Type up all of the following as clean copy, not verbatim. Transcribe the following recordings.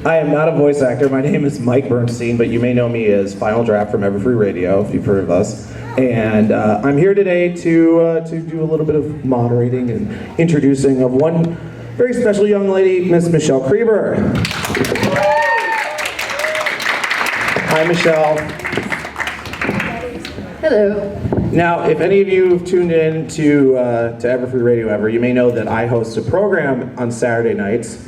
I am not a voice actor. My name is Mike Bernstein, but you may know me as Final Draft from Everfree Radio, if you've heard of us. And I'm here today to do a little bit of moderating and introducing of one very special young lady, Miss Michelle Creber. Hi, Michelle. Hello. Now, if any of you have tuned in to Everfree Radio ever, you may know that I host a program on Saturday nights.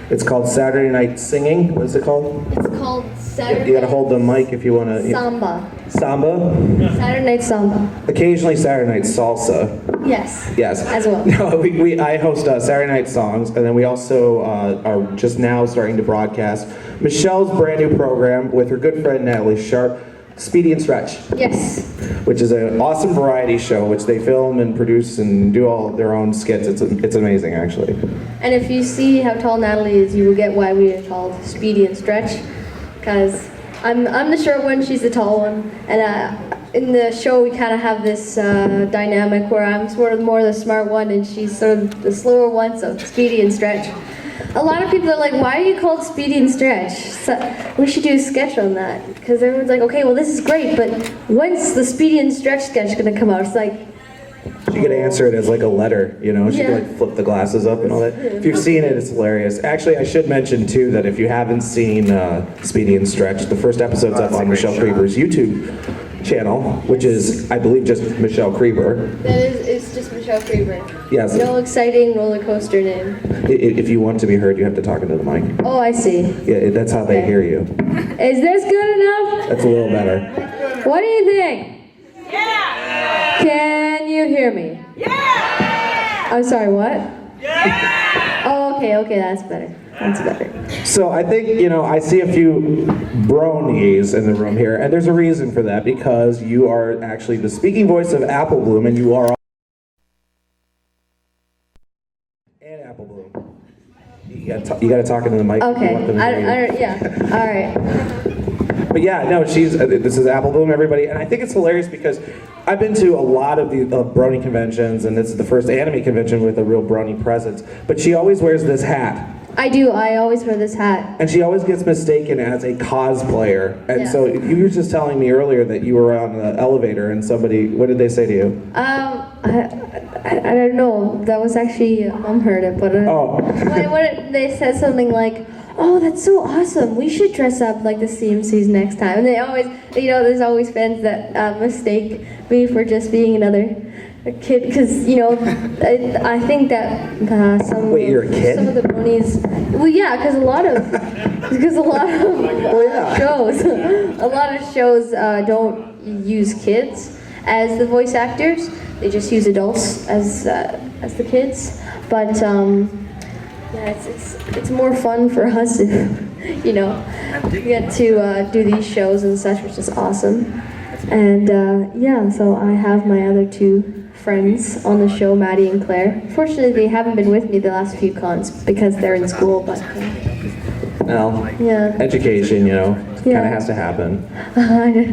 It's called Saturday Night Singing. What is it called? It's called Saturday. You gotta hold the mic if you wanna. Samba. Samba? Saturday Night Samba. Occasionally Saturday Night Salsa. Yes. Yes. As well. No, I host Saturday Night Songs, and then we also are just now starting to broadcast Michelle's brand new program with her good friend Natalie Sharp, Speedy and Stretch. Yes. Which is an awesome variety show, which they film and produce and do all their own skits. It's amazing, actually. And if you see how tall Natalie is, you will get why we are called Speedy and Stretch. Because I'm the short one, she's the tall one. And in the show, we kind of have this dynamic where I'm sort of more the smart one and she's sort of the slower one, so Speedy and Stretch. A lot of people are like, why are you called Speedy and Stretch? So we should do a sketch on that. Because everyone's like, okay, well this is great, but when's the Speedy and Stretch sketch going to come out? It's like... She could answer it as like a letter, you know? She Yeah. could like flip the glasses up and all that. If you've seen it, it's hilarious. Actually, I should mention too that if you haven't seen Speedy and Stretch, the first episode's up on Michelle Creber's YouTube channel, which is, I believe, just Michelle Creber. It's just Michelle Creber. Yes. No exciting roller coaster name. If you want to be heard, you have to talk into the mic. Oh, I see. Yeah, that's how they Okay. hear you. Is this good enough? That's a little better. What do you think? Yeah! Can you hear me? Yeah! I'm sorry, what? Yeah! Oh, okay, that's better. That's better. So I think, I see a few bronies in the room here, and there's a reason for that, because you are actually the speaking voice of Apple Bloom, and you are and Apple Bloom. You gotta talk into the mic. If you Okay. want them to hear you. Yeah. All right. But yeah, no, this is Apple Bloom, everybody, and I think it's hilarious because I've been to a lot of the brony conventions, and this is the first anime convention with a real brony presence, but she always wears this hat. I do. I always wear this hat. And she always gets mistaken as a cosplayer. And Yeah. so you were just telling me earlier that you were on the elevator and somebody, what did they say to you? I don't know. That was actually Mom heard it, but when they said something like, "Oh, that's so awesome. We should dress up like the CMCs next time." And they always, there's always fans that mistake me for just being another kid, because I think that some Wait, you're a kid? some of the bronies, well, yeah, because a lot of shows don't use kids as the voice actors. They just use adults as the kids. But yeah, it's more fun for us if we get to do these shows and such, which is awesome. And yeah, so I have my other two friends on the show, Maddie and Claire. Fortunately, they haven't been with me the last few cons because they're in school, but Well, yeah. education, kind of has to happen. I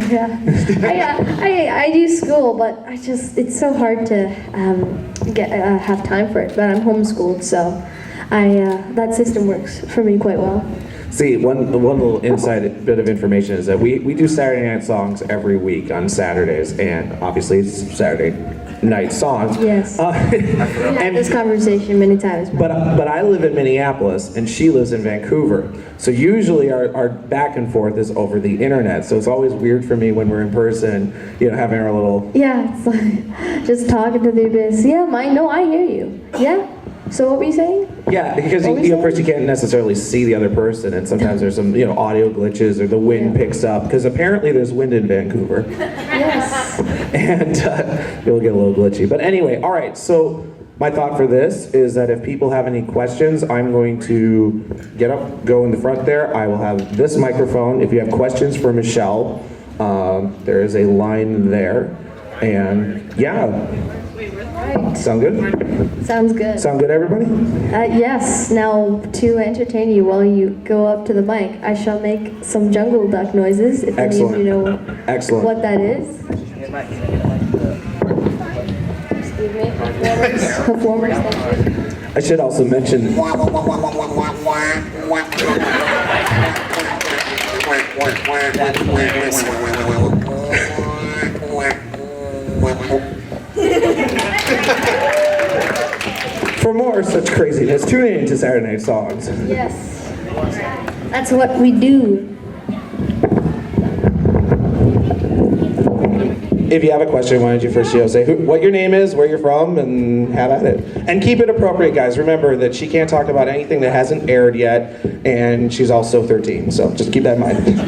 do school, but it's so hard to have time for it. But I'm homeschooled, so that system works for me quite well. See, one little inside bit of information is that we do Saturday Night Songs every week on Saturdays, and obviously it's Saturday Night Songs. Yes. We've had this conversation many times. But I live in Minneapolis, and she lives in Vancouver. So usually our back and forth is over the internet. So it's always weird for me when we're in person, having our little... Yeah, it's like just talking to the abyss. Yeah, I hear you. Yeah? So what were you saying? Yeah, because of course you can't necessarily see the other person, and sometimes there's some audio glitches or the wind picks up, because apparently there's wind in Vancouver. Yes. And it'll get a little glitchy. But anyway, all right, so my thought for this is that if people have any questions, I'm going to get up, go in the front there. I will have this microphone. If you have questions for Michelle, there is a line there. And yeah. Right. Sound good? Sounds good. Sound good, everybody? Yes. Now, to entertain you while you go up to the mic, I shall make some jungle duck noises, if any of you know Excellent. what that is. Excuse me. Performers, thank you. I should also mention... For more such craziness, tune in to Saturday Night Songs. Yes. That's what we do. If you have a question, why don't you first say what your name is, where you're from, and have at it. And keep it appropriate, guys. Remember that she can't talk about anything that hasn't aired yet, and she's also 13, so just keep that in mind.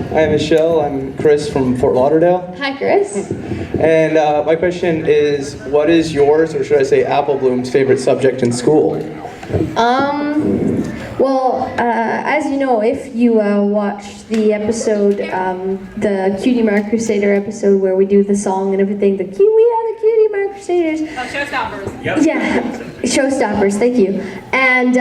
Hi, Michelle. I'm Chris from Fort Lauderdale. Hi, Chris. And my question is, what is yours, or should I say Apple Bloom's favorite subject in school? Well, as you know, if you watched the episode, the Cutie Mark Crusader episode where we do the song and everything, we are the Cutie Mark Crusaders. Showstoppers. Yep. Yeah, showstoppers, thank you. And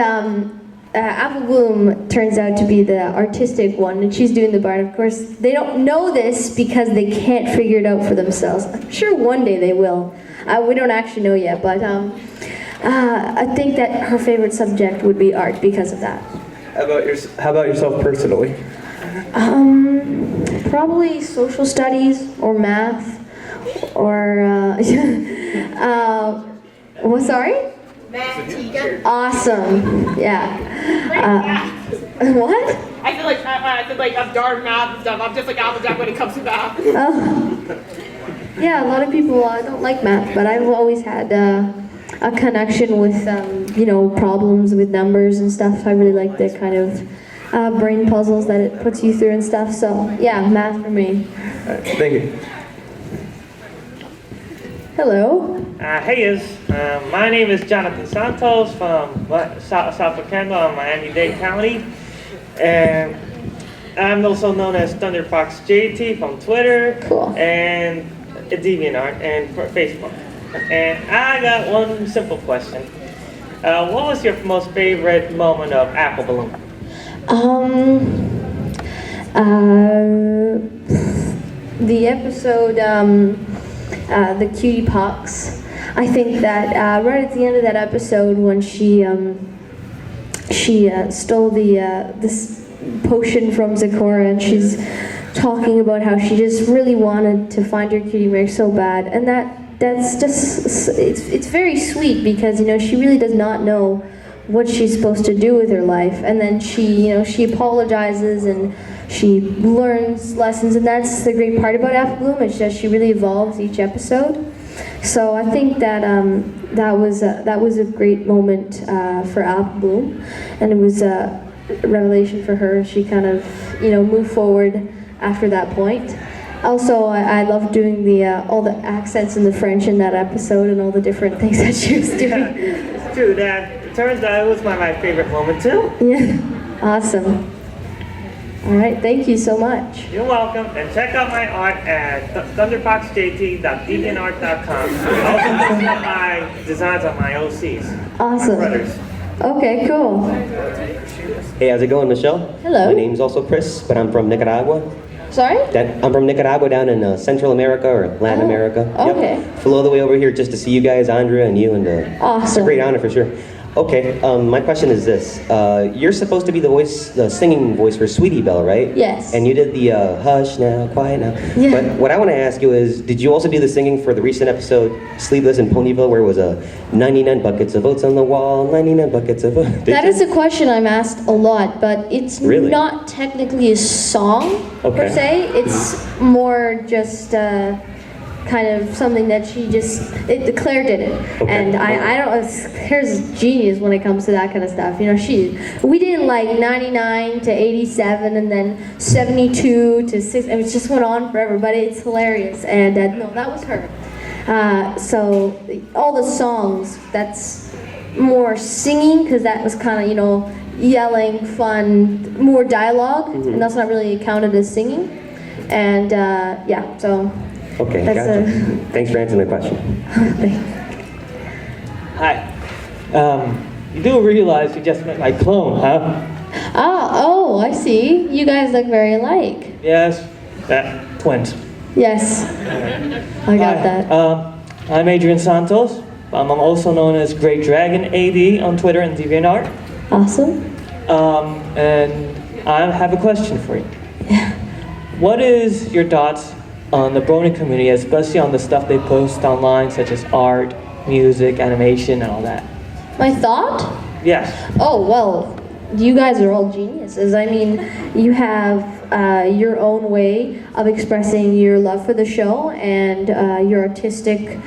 Apple Bloom turns out to be the artistic one, and she's doing the bard. Of course, they don't know this because they can't figure it out for themselves. I'm sure one day they will. We don't actually know yet, but I think that her favorite subject would be art because of that. How about yourself personally? Probably social studies or math or what? Sorry? Math teacher. Awesome. Yeah. What? I feel like I'm darn math and stuff. I'm just like Applejack when it comes to math. Oh. Yeah, a lot of people don't like math, but I've always had a connection with, problems with numbers and stuff. I really like the kind of brain puzzles that it puts you through and stuff. So, yeah, math for me. Thank you. Hello. Hey, my name is Jonathan Santos from South Canada, Miami-Dade County, and I'm also known as Thunderfox JT from Twitter Cool. and DeviantArt and for Facebook. And I got one simple question. What was your most favorite moment of Apple Bloom? The episode, the Cutie Pox. I think that right at the end of that episode, when she stole this potion from Zecora, and she's talking about how she just really wanted to find her cutie mark so bad, and that's just it's very sweet because she really does not know what she's supposed to do with her life, and then she apologizes and she learns lessons, and that's the great part about Apple Bloom. It's just she really evolves each episode. So I think that that was a great moment for Apple Bloom, and it was a revelation for her. She kind of moved forward after that point. Also, I loved doing all the accents in the French in that episode and all the different things that she was doing. It's true that it turns out it was my favorite moment too. Yeah, awesome. All right, thank you so much. You're welcome, and check out my art at thunderfoxjt.deviantart.com. Also check out my designs on my OCs. Awesome. My brothers. Okay, cool. Hey, how's it going, Michelle? Hello. My name's also Chris, but I'm from Nicaragua. Sorry? I'm from Nicaragua down in Central America or Latin Oh, America. okay. Yep. Flew all the way over here just to see you guys, Andrea and you, and it's a Awesome. great honor for sure. Okay, my question is this. You're supposed to be the singing voice for Sweetie Belle, right? Yes. And you did the hush now, quiet now. Yeah. But what I want to ask you is, did you also do the singing for the recent episode, Sleepless in Ponyville, where it was 99 buckets of votes on the wall, 99 buckets of votes? That is a question I'm asked a lot, but it's Really? not technically a song per Okay. se. It's more just kind of something that Claire did it. Okay. And I don't, Claire's genius when it comes to that kind of stuff. We did like 99 to 87 and then 72 to 6, and it just went on forever, but it's hilarious. And no, that was her. So all the songs, that's more singing, because that was kind of, yelling, fun, more dialogue, and that's not really counted as singing. And yeah, so Okay, that's gotcha. Thanks for answering the question. Hi. You do realize you just met my clone, huh? Oh, I see. You guys look very alike. Yes, twins. Yes, I got Hi, that. I'm Adrian Santos. I'm also known as Great Dragon AD on Twitter and DeviantArt. Awesome. And I have a question for you. What is your thoughts on the Brony community, especially on the stuff they post online, such as art, music, animation, and all that? My thought? Yes. Oh, well, you guys are all geniuses. I mean, you have your own way of expressing your love for the show and your artistic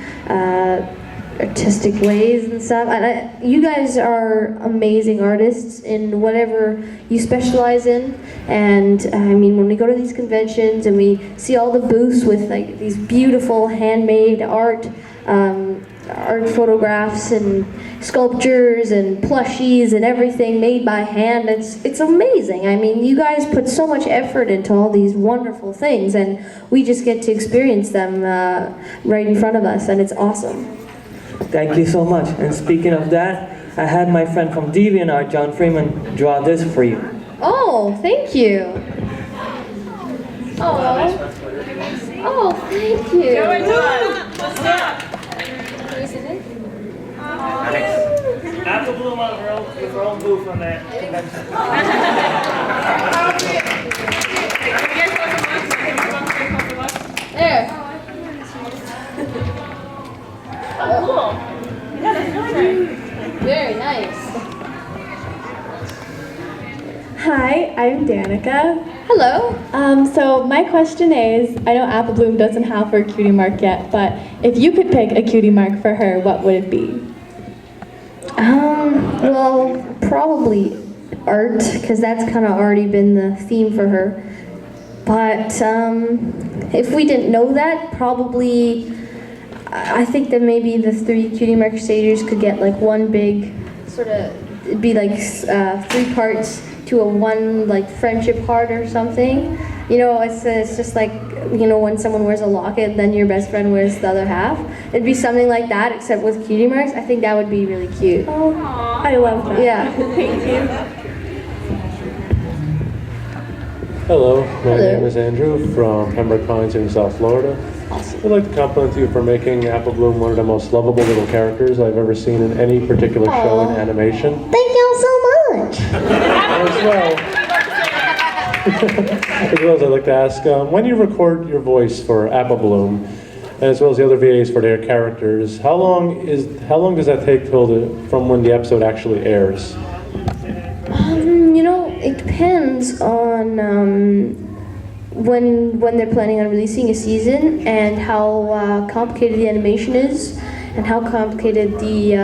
ways and stuff. And you guys are amazing artists in whatever you specialize in. And I mean, when we go to these conventions and we see all the booths with like these beautiful handmade art photographs and sculptures and plushies and everything made by hand, it's amazing. I mean, you guys put so much effort into all these wonderful things, and we just get to experience them right in front of us, and it's awesome. Thank you so much. And speaking of that, I had my friend from DeviantArt, John Freeman, draw this for you. Oh, thank you. Oh, thank you. Go and what's up? Apple Bloom on with her own booth on that convention. There. Oh, cool. Yeah, that's really nice. Very nice. Hi, I'm Danica. Hello. So my question is, I know Apple Bloom doesn't have her cutie mark yet, but if you could pick a cutie mark for her, what would it be? Well, probably art, because that's kind of already been the theme for her. But if we didn't know that, probably I think that maybe the 3 cutie mark stagers could get like one big sort of, it'd be like 3 parts to a one like friendship heart or something. You know, it's just like, you know, when someone wears a locket, then your best friend wears the other half. It'd be something like that, except with cutie marks. I think that would be really cute. Oh, I love that. Yeah. Thank you. Hello, my Hello. name is Andrew from Pembroke Pines in South Florida. I'd like to compliment you for making Apple Bloom one of the most lovable little characters I've ever seen in any particular show in animation. Thank y'all so much. As well, I'd like to ask, when you record your voice for Apple Bloom, and as well as the other VAs for their characters, how long does that take from when the episode actually airs? You know, it depends on when they're planning on releasing a season and how complicated the animation is and how complicated the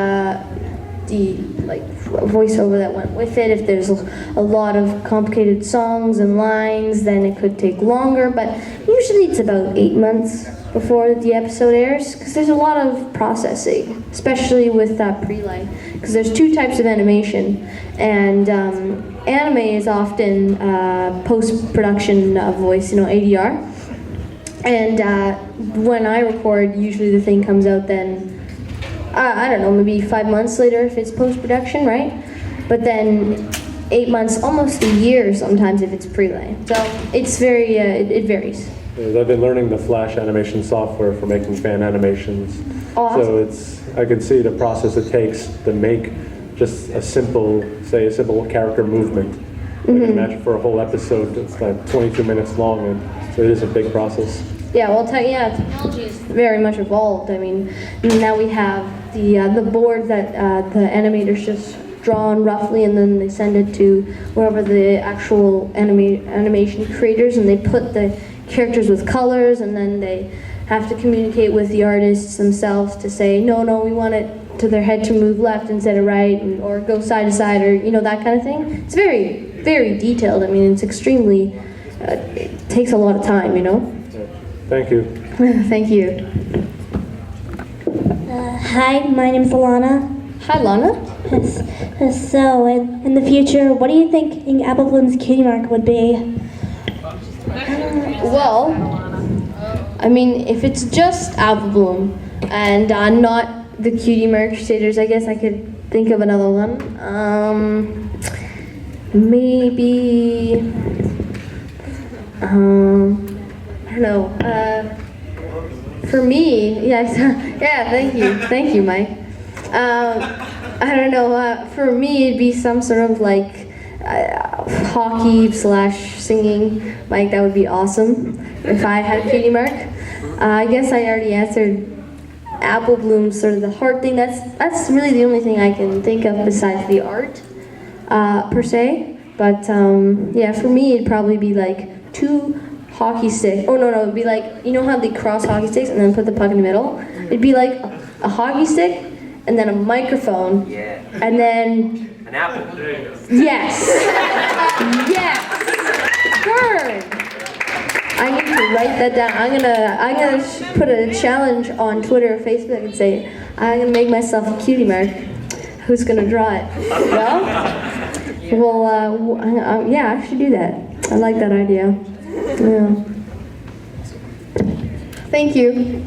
like voiceover that went with it. If there's a lot of complicated songs and lines, then it could take longer, but usually it's about 8 months before the episode airs, because there's a lot of processing, especially with pre-lay, because there's 2 types of animation, and anime is often post-production of voice, you know, ADR, and when I record, usually the thing comes out then, I don't know, maybe 5 months later if it's post-production, right? But then 8 months, almost a year sometimes if it's pre-lay. So it's very, it varies. I've been learning the Flash animation software for making fan animations. Oh, awesome. So I can see the process it takes to make just a simple character movement. I can imagine for a whole episode, it's like 22 minutes long, and so it is a big process. Yeah, well, technology is very much evolved. I mean, now we have the board that the animators just draw on roughly, and then they send it to wherever the actual animation creators, and they put the characters with colors, and then they have to communicate with the artists themselves to say, no, we want it to their head to move left instead of right, or go side to side, or you know, that kind of thing. It's very, very detailed. I mean, it's extremely, it takes a lot of time, you know? Thank you. Thank you. Hi, my name is Alana. Hi, Lana. So, in the future, what do you think Apple Bloom's cutie mark would be? Well, I mean, if it's just Apple Bloom and not the Cutie Mark Crusaders, I guess I could think of another one. Maybe, I don't know. For me, yes, yeah, thank you, Mike. I don't know. For me, it'd be some sort of like hockey / singing. Like that would be awesome if I had a cutie mark. I guess I already answered apple bloom's sort of the heart thing. That's really the only thing I can think of besides the art per se. But yeah, for me it'd probably be like 2 hockey sticks. Oh no, it'd be like, you know how they cross hockey sticks and then put the puck in the middle? It'd be like a hockey stick and then a microphone. Yeah. And then An apple. yes. Yes. Burn. I need to write that down. I'm gonna put a challenge on Twitter or Facebook and say, I'm gonna make myself a cutie mark. Who's gonna draw it? Well, yeah, I should do that. I like that idea. Yeah. Thank you.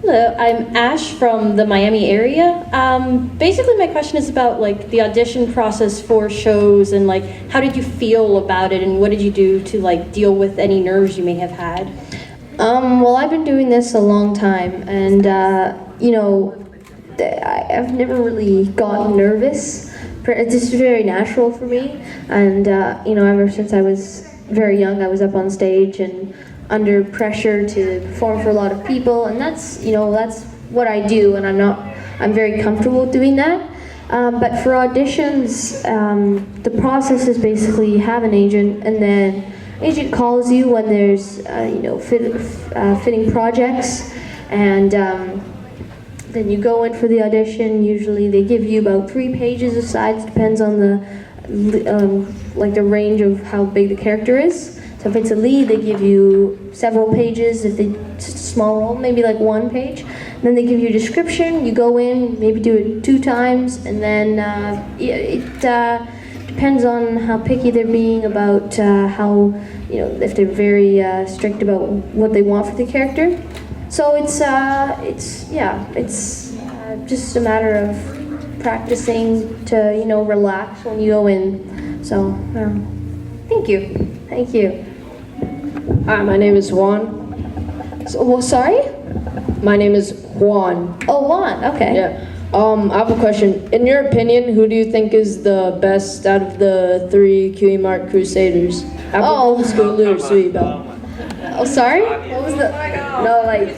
Hello, I'm Ash from the Miami area. Basically my question is about like the audition process for shows and like how did you feel about it and what did you do to like deal with any nerves you may have had? Well, I've been doing this a long time and you know, I've never really gotten nervous. It's just very natural for me, and you know, ever since I was very young, I was up on stage and under pressure to perform for a lot of people, and that's, you know, that's what I do, and I'm very comfortable doing that. But for auditions, the process is basically you have an agent, and then agent calls you when there's you know, fitting projects, and then you go in for the audition. Usually they give you about 3 pages of sides, depends on the like the range of how big the character is. So if it's a lead, they give you several pages. If it's a small role, maybe like 1 page. And then they give you a description. You go in, maybe do it 2 times, and then it depends on how picky they're being about how, you know, if they're very strict about what they want for the character. So it's just a matter of practicing to, you know, relax when you go in. So thank you. Hi, my name is Juan. So, well, sorry? My name is Juan. Oh, Juan, okay. Yeah. I have a question. In your opinion, who do you think is the best out of the 3 Cutie Mark Crusaders? Apple, Scootaloo, or Sweetie Belle? Oh, sorry? What was the... No, like,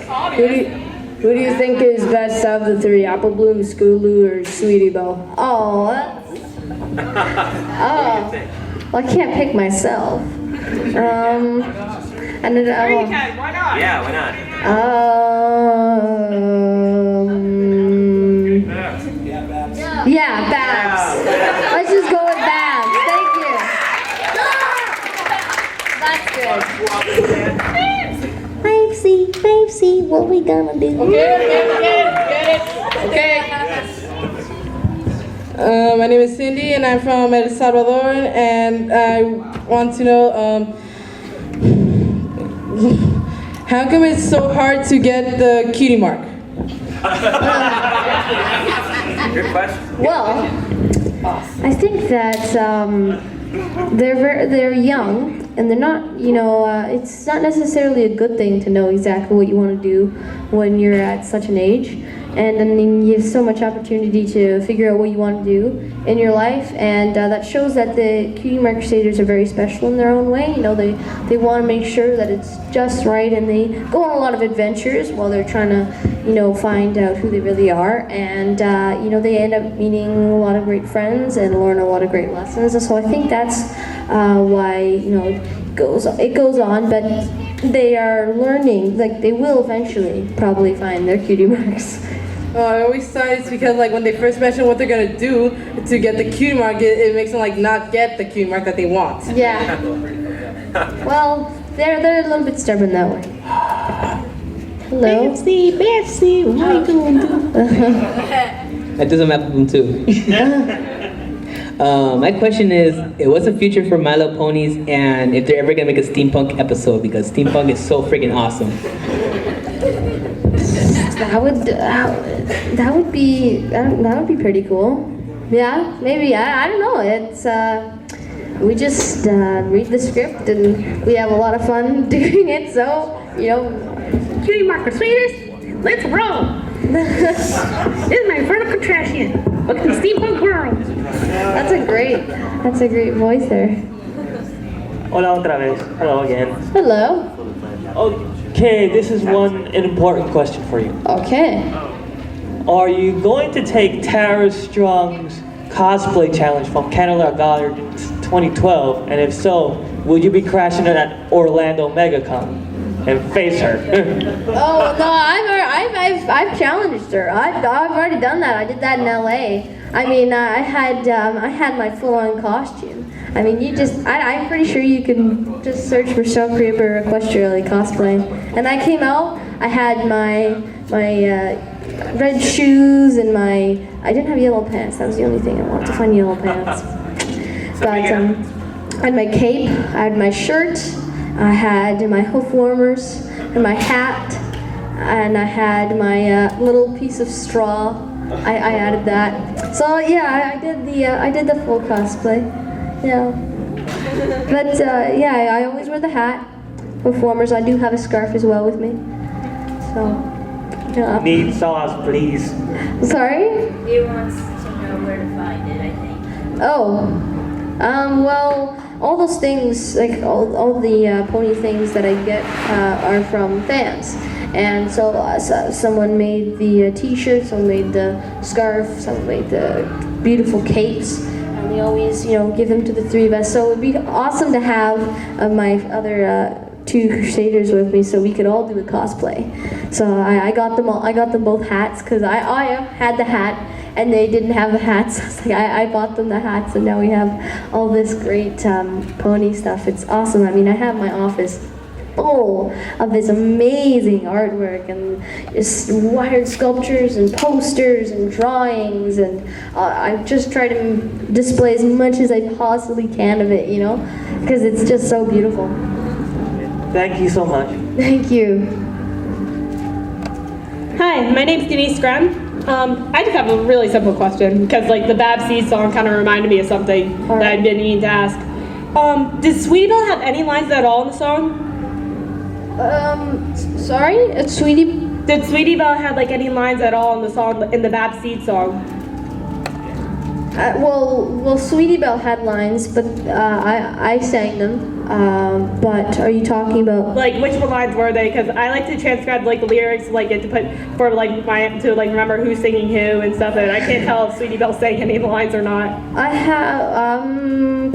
who do you think is best out of the 3? Apple Bloom, Scootaloo, or Sweetie Belle? Oh, well, I can't pick myself. And then, Sure you can, why not? Yeah, why not? Yeah, Babs. Let's just go with Babs. Thank you. That's good. Babesy, what we gonna do? My name is Cindy and I'm from El Salvador, and I want to know how come it's so hard to get the cutie mark? Good question. Well, I think that they're young and they're not, you know, it's not necessarily a good thing to know exactly what you want to do when you're at such an age. And I mean, you have so much opportunity to figure out what you want to do in your life, and that shows that the Cutie Mark Crusaders are very special in their own way. You know, they want to make sure that it's just right, and they go on a lot of adventures while they're trying to, you know, find out who they really are. And you know, they end up meeting a lot of great friends and learn a lot of great lessons. And so I think that's why, you know, it goes on, but they are learning. Like, they will eventually probably find their cutie marks. I always thought it's because, like, when they first mention what they're gonna do to get the cutie mark, it makes them like not get the cutie mark that they want. Yeah. Well, they're a little bit stubborn that way. Hello. Betsy, what are you going to do? That doesn't matter to them too. My question is, what's the future for My Little Ponies, and if they're ever gonna make a steampunk episode, because steampunk is so freaking awesome. That would be pretty cool. Yeah, maybe. I don't know. It's we just read the script and we have a lot of fun doing it. So, you know, Cutie Mark Crusaders, let's roll. This is my vertical trash in. Look at the steampunk world. That's That's a great voice there. Hola otra vez. Hello again. Hello. Okay, this is an important question for you. Okay. Are you going to take Tara Strong's cosplay challenge from Canada Goddard in 2012? And if so, will you be crashing it at Orlando MegaCon and face her? Oh no, I've challenged her. I've already done that. I did that in LA. I mean, I had my full-on costume. I mean, I'm pretty sure you can just search for Michelle Creber Equestrian cosplay. And I came out, I had my red shoes and I didn't have yellow pants. That was the only thing. I wanted to find yellow pants. But I had my cape, I had my shirt, I had my hoof warmers and my hat, and I had my little piece of straw. I added that. So yeah, I did the full cosplay. Yeah. But yeah, I always wear the hat. Performers, I do have a scarf as well with me. So, yeah. Need sauce, please. Sorry? He wants to know where to find it, I think. Oh. Well, all those things, like all the pony things that I get are from fans. And so someone made the t-shirt, someone made the scarf, someone made the beautiful capes. And we always, give them to the three of us. So it would be awesome to have my other two Crusaders with me, so we could all do a cosplay. So I got them all. I got them both hats because I had the hat and they didn't have the hats. So it's like I bought them the hats, and now we have all this great pony stuff. It's awesome. I mean, I have my office full of this amazing artwork and just wired sculptures and posters and drawings, and I just try to display as much as I possibly can of it, because it's just so beautiful. Thank you so much. Thank you. Hi, my name's Denise Graham. I just have a really simple question, because the Bab Seed song kind of reminded me of something that I'd been needing to ask. Did Sweetie Belle have any lines at all in the song? Sorry? Did Sweetie Belle have any lines at all in the song, in the Bab Seed song? Well, Sweetie Belle had lines, but I sang them. But are you talking about which lines were they? Because I like to transcribe the lyrics, to put for remember who's singing who and stuff. And I can't tell if Sweetie Belle sang any lines or not. I have.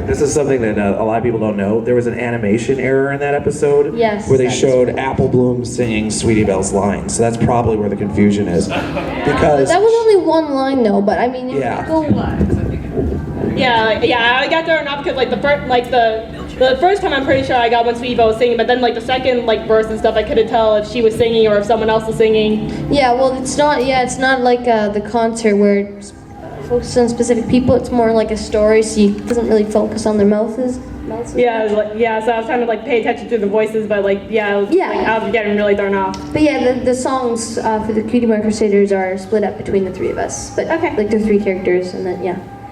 This is something that a lot of people don't know. There was an animation error in that episode. Yes. Where they showed Apple Bloom singing Sweetie Belle's lines. So that's probably where the confusion is. Because that was only one line though. But I mean, yeah. Yeah, I got there enough because the first time I'm pretty sure I got when Sweetie Belle was singing, but then the second verse and stuff I couldn't tell if she was singing or if someone else was singing. Yeah, well it's not like the concert where it focuses on specific people. It's more like a story, so it doesn't really focus on their mouths. Yeah, so I was trying to pay attention to the voices, but I was getting really thrown off. But yeah, the songs for the Cutie Mark Crusaders are split up between the three of us. But the three characters, and then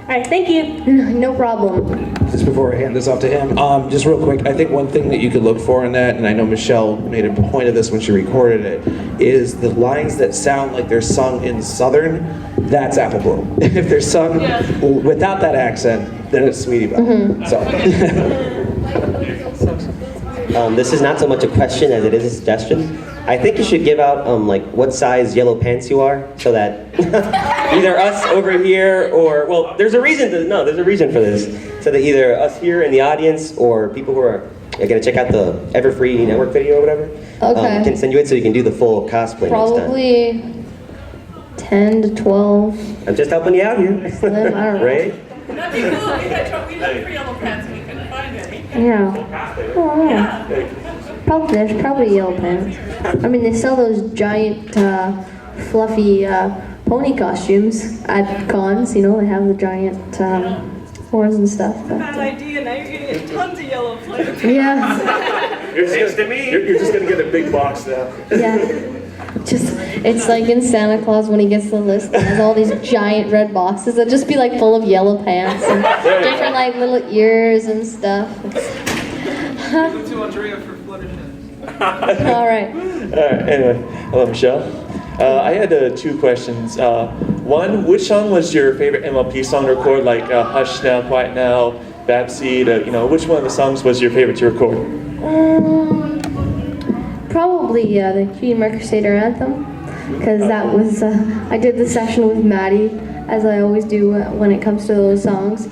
All right, thank you. No problem. Just before I hand this off to him, just real quick, I think one thing that you could look for in that, and I know Michelle made a point of this when she recorded it, is the lines that sound like they're sung in Southern, that's Apple Bloom. If they're sung without that accent, then it's Sweetie Belle. So. This is not so much a question as it is a suggestion. I think you should give out what size yellow pants you are, so that either us over here or there's a reason for this, so that either us here in the audience or people who are gonna check out the Everfree network video or whatever, can send you it so you can do the full cosplay Probably next time. 10 to 12. I'm just helping you out here, I don't know. right? That'd be cool. We looked for yellow pants and we couldn't find any. Yeah. Oh, yeah. There's probably yellow pants. I mean, they sell those giant, fluffy pony costumes at cons. They have the giant horns and stuff. Bad idea. Now you're gonna get tons of yellow pants. Yeah. You're just gonna get a big box now. Yeah. It's like in Santa Claus when he gets the list and has all these giant red boxes that just be full of yellow pants and different little ears and stuff. Too much Rhea for Fluttershy. All right. Anyway, hello Michelle. I had two questions. One, which song was your favorite MLP song to record? Like Hush Now, Quiet Now, Babseed, which one of the songs was your favorite to record? Probably the Cutie Mark Crusader anthem, because that was, I did the session with Maddie, as I always do when it comes to those songs.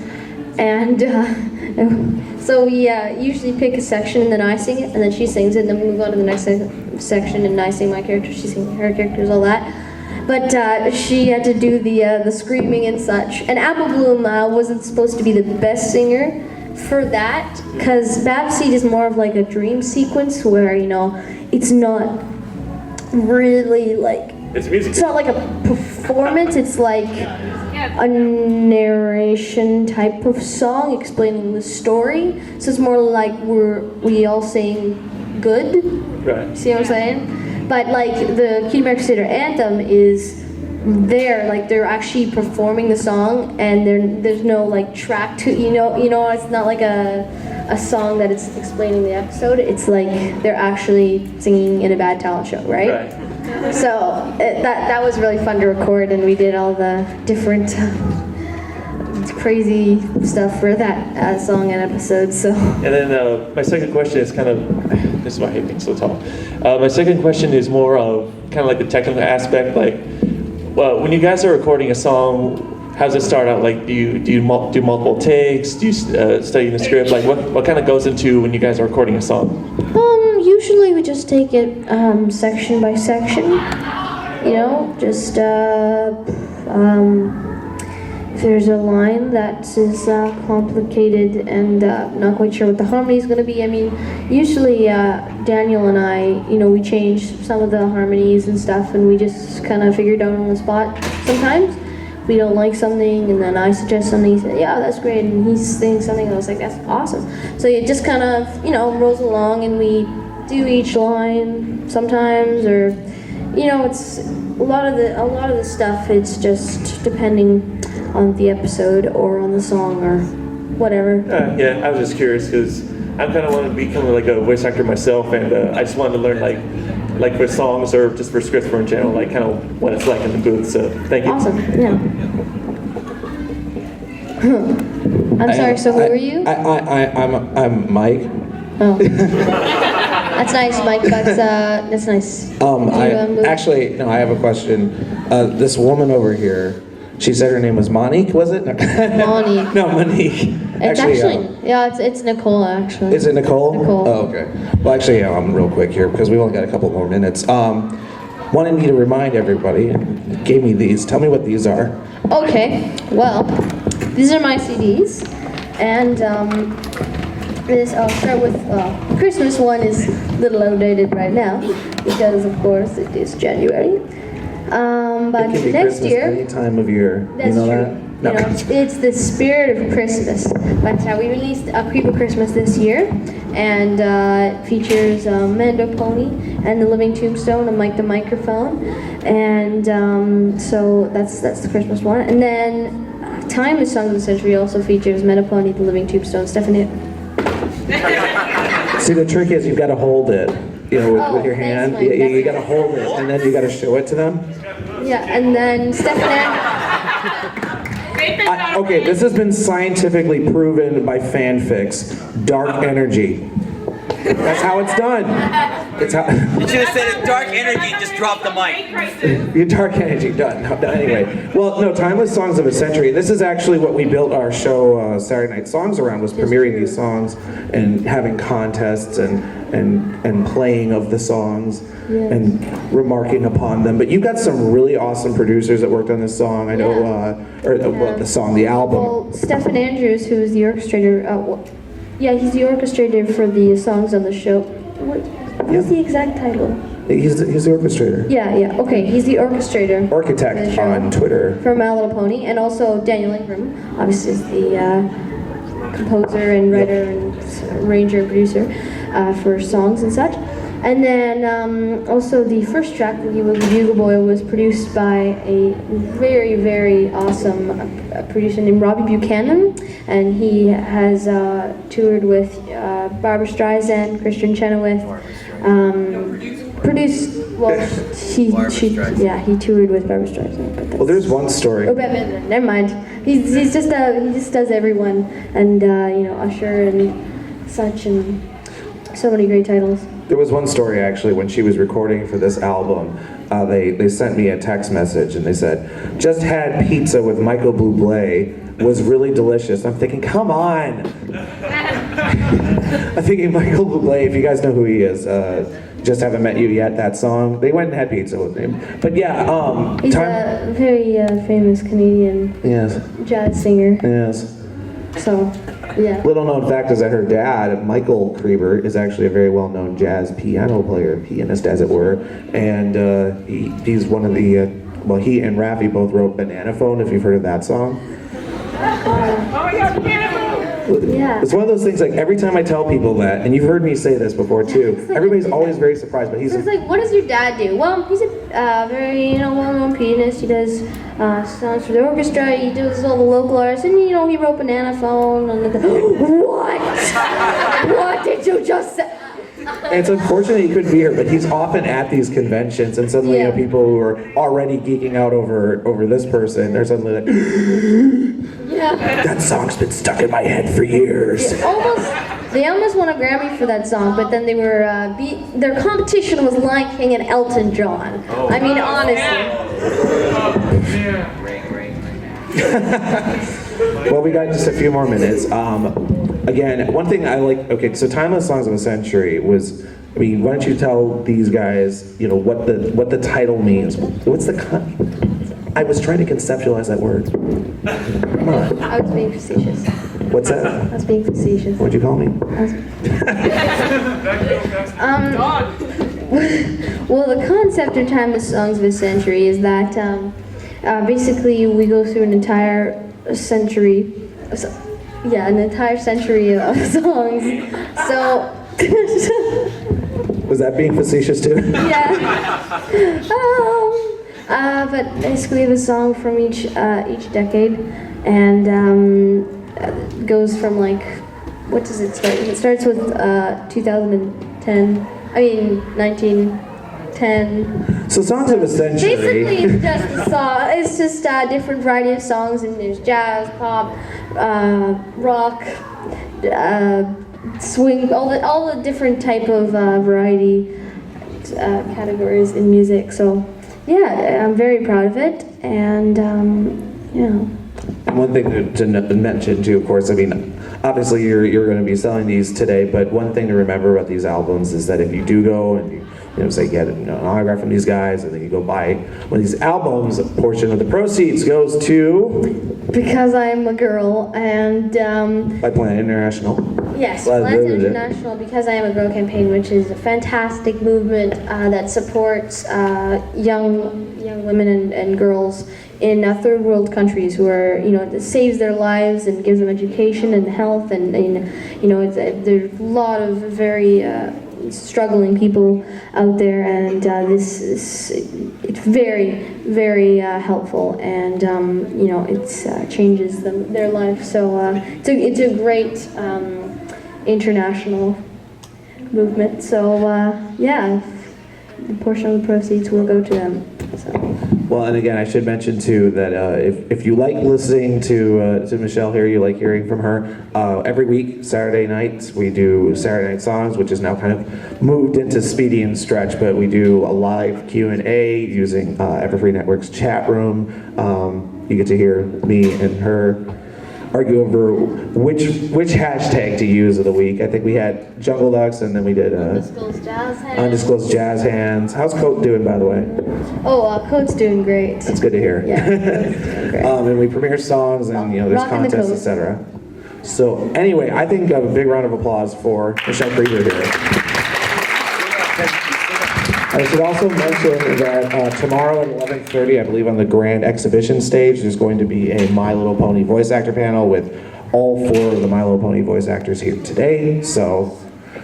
And so we usually pick a section and then I sing it, and then she sings it, and then we move on to the next section and I sing my character, she sings her characters, all that. But she had to do the screaming and such. And Apple Bloom wasn't supposed to be the best singer for that, because Babseed is more of like a dream sequence where, it's not really like, it's not like a performance, it's like a narration type of song explaining the story. So it's more like we all sing good. Right. See what I'm saying? But like the Cutie Mark Crusader anthem is like they're actually performing the song, and there's no like track to it's not like a song that it's explaining the episode. It's like they're actually singing in a bad talent show, right? So that was really fun to record, and we did all the different crazy stuff for that song and episode. So. And then my second question is this is why I hate being so tall. My second question is more of kind of like the technical aspect. Like, well, when you guys are recording a song, how does it start out? Like, do you do multiple takes? Do you study the script? Like, what kind of goes into when you guys are recording a song? Usually we just take it section by section. Just if there's a line that is complicated and not quite sure what the harmony is going to be. I mean, usually Daniel and I, we change some of the harmonies and stuff, and we just kind of figure it out on the spot. Sometimes we don't like something, and then I suggest something. He said, "Yeah, that's great," and he's saying something, and I was like, "That's awesome." So it just kind of, rolls along, and we do each line sometimes, or it's a lot of the stuff. It's just depending on the episode or on the song or whatever. Yeah, I was just curious because I kind of want to become like a voice actor myself, and I just wanted to learn like for songs or just for scripts in general, like kind of what it's like in the booth. So thank you. Awesome. Yeah. I'm sorry. So who are you? I'm Mike. Oh. That's nice, Mike. That's nice. Actually, no, I have a question. This woman over here, she said her name was Monique, was it? Monique. No, Monique. It's actually it's Nicole, actually. Is it Nicole? Nicole. Oh, okay. Well, actually, real quick here, because we only got a couple more minutes. Wanted me to remind everybody, gave me these. Tell me what these are. Okay, well, these are my CDs, and I'll start with the Christmas one is a little outdated right now because, of course, it is January. But it can be next Christmas year, any time of year. that's you know true. that? No. It's the spirit of Christmas. But we released a Creeper Christmas this year, and it features Mando Pony and the Living Tombstone and Mike the Microphone, and so that's the Christmas one. And then Timeless Songs of the Century also features Mando Pony, the Living Tombstone, Stephanie. See, the trick is you've got to hold it, with your hand. Mike. You got to hold it, and then you got to show it to them. Yeah, and then Stephanie. Okay, this has been scientifically proven by fanfics. Dark energy. That's how it's done. It's how. You should have said it, dark energy, just drop the mic. Your dark energy, done. Anyway, well, no, Timeless Songs of a Century. This is actually what we built our show Saturday Night Songs around, was premiering these songs and having contests and playing of the songs and remarking upon them. But you got some really awesome producers that worked on this song. I know, the album. Well, Stephen Andrews, who is the orchestrator, he's the orchestrator for the songs on the show. What's the exact title? He's the orchestrator. Yeah. Okay, he's the orchestrator. Architect on Twitter. For My Little Pony, and also Daniel Ingram, obviously is the composer and writer and arranger and producer for songs and such. And then also the first track, Boogie Woogie Bugle Boy, was produced by a very, very awesome producer named Robbie Buchanan, and he has toured with Barbra Streisand, Christian Chenoweth, produced Well, he toured with Barbra Streisand. But that's, Well, there's one story. oh, Batman. Never mind. He just does everyone, and Usher and such, and so many great titles. There was one story actually when she was recording for this album. They sent me a text message and they said, "Just had pizza with Michael Bublé. Was really delicious." I'm thinking, come on. I'm thinking Michael Bublé. If you guys know who he is, Just Haven't Met You Yet. That song. They went and had pizza with him. But yeah, He's a very famous Canadian jazz singer. Yes. So, yeah. Little known fact is that her dad, Michelle Creber, is actually a very well-known jazz pianist as it were, and he's one of the, well, he and Raffi both wrote Banana Phone, if you've heard of that song. Yeah. It's one of those things, like, every time I tell people that, and you've heard me say this before too, everybody's always very surprised, but he's So it's like, what does your dad do? Well, he's a very, well-known pianist. He does songs for the orchestra. He does all the local artists, and he wrote Banana Phone. And what? What did you just say? And it's unfortunate he couldn't be here, but he's often at these conventions, and suddenly people who are already geeking out over this person, they're suddenly like, that song's been stuck in my head for years. They almost won a Grammy for that song, but then they were their competition was Lion King and Elton John. I mean, honestly. Well, we got just a few more minutes. Again, one thing I like, okay, so Timeless Songs of the Century was, I mean, why don't you tell these guys, what the title means? What's the I was trying to conceptualize that word. Come on. I was being facetious. What's that? I was being facetious. What'd you call me? Well, the concept of Timeless Songs of the Century is that basically we go through an entire century. An entire century of songs. So. Was that being facetious too? Yeah. But basically, we have a song from each decade, and goes from like, what does it start? It starts with 2010. I mean 1910. So Songs of the Century. Basically, it's just a song. It's just a different variety of songs, and there's jazz, pop, rock, swing, all the different type of variety categories in music. So, yeah, I'm very proud of it, and And one thing to mention too, of course, I mean, obviously you're going to be selling these today, but one thing to remember about these albums is that if you do go and you say get an autograph from these guys, and then you go buy one of these albums, a portion of the proceeds goes to Because I'm a Girl, and by Planet International. yes, Planet International Because I Am a Girl campaign, which is a fantastic movement that supports young women and girls in third world countries who are, it saves their lives and gives them education and health, and there's a lot of very struggling people out there, and it's very, very helpful, and it changes their life. So it's a great international movement. So the portion of the proceeds will go to them. So. Well, and again, I should mention too that if you like listening to Michelle here, you like hearing from her, every week, Saturday nights, we do Saturday Night Songs, which is now kind of moved into Speedy and Stretch, but we do a live Q&A using Everfree Network's chat room. You get to hear me and her argue over which hashtag to use of the week. I think we had Jungle Ducks, and then we did Undisclosed Jazz Hands. How's Coat doing, by the way? Oh, Coat's doing great. That's good to hear. Yeah, Coat's doing great. And we premiere songs, and there's Rockin' the contests, Coat. etc. So anyway, I think a big round of applause for Michelle Creber here. I should also mention that tomorrow at 11:30, I believe on the grand exhibition stage, there's going to be a My Little Pony voice actor panel with all 4 of the My Little Pony voice actors here today, so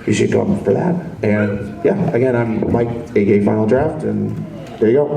you should come for that. And yeah, again, I'm Mike, aka Final Draft, and there you go.